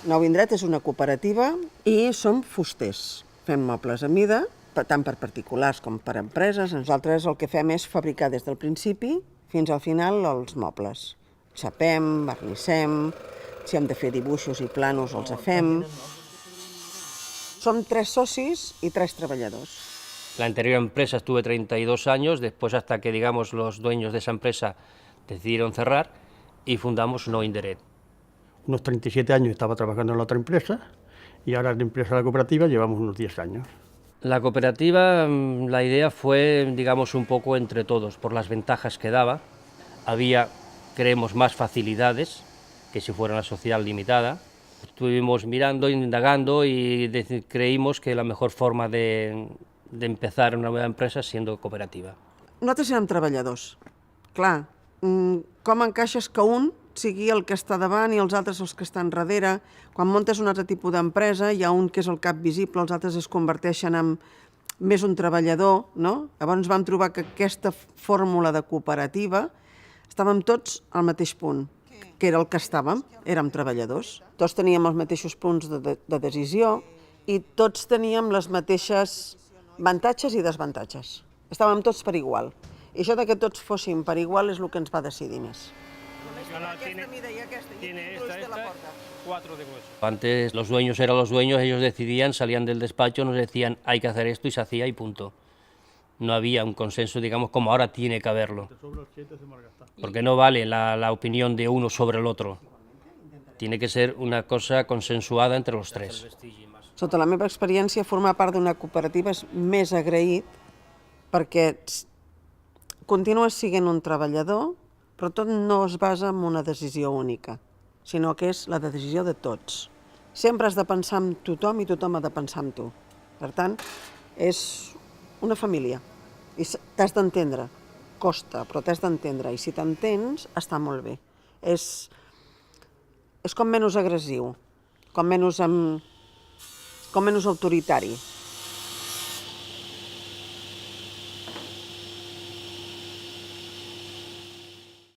Nou Indret és una cooperativa i som fusters. Fem mobles a mida, tant per particulars com per empreses. Nosaltres el que fem és fabricar des del principi fins al final els mobles. Xapem, vernissem, si hem de fer dibuixos i planos els fem. Som 3 socis y 3 treballadors. La anterior empresa estuve 32 años, después hasta que, digamos, los dueños de esa empresa decidieron cerrar y fundamos Nou Indret. Unos 37 años estaba trabajando en la otra empresa y ahora en la empresa de la cooperativa llevamos unos 10 años. La cooperativa, la idea fue, digamos, un poco entre todos, por las ventajas que daba. Había, creemos, más facilidades que si fuera una sociedad limitada. Estuvimos mirando, indagando y creímos que la mejor forma de empezar una nueva empresa siendo cooperativa. Nosaltres érem treballadors. Clar, com encaixes que un sigui el que està davant i els altres els que estan darrere? Quan muntes un altre tipus d'empresa, hi ha un que és el cap visible, els altres es converteixen en més un treballador, no? Llavors vam trobar que aquesta fórmula de cooperativa estàvem tots al mateix punt, que era el que estàvem, érem treballadors. Tots teníem els mateixos punts de decisió i tots teníem les mateixes avantatges i desavantatges. Estàvem tots per igual. I això que tots fóssim per igual és el que ens va decidir més. Aquesta mida i aquesta, i inclús de la porta. 4 de grueso. Antes los dueños eran los dueños, ellos decidían, salían del despacho, nos decían hay que hacer esto y se hacía y punto. No había un consenso, digamos, como ahora tiene que haberlo. Porque no vale la opinión de uno sobre el otro. Tiene que ser una cosa consensuada entre los 3. Sota la meva experiència, formar part d'una cooperativa és més agraït perquè continues sent un treballador, però tot no es basa en una decisió única, sinó que és la decisió de tots. Sempre has de pensar en tothom i tothom ha de pensar en tu. Per tant, és una família i t'has d'entendre. Costa, però t'has d'entendre i si t'entens, està molt bé. És com menys agressiu, com menys autoritari.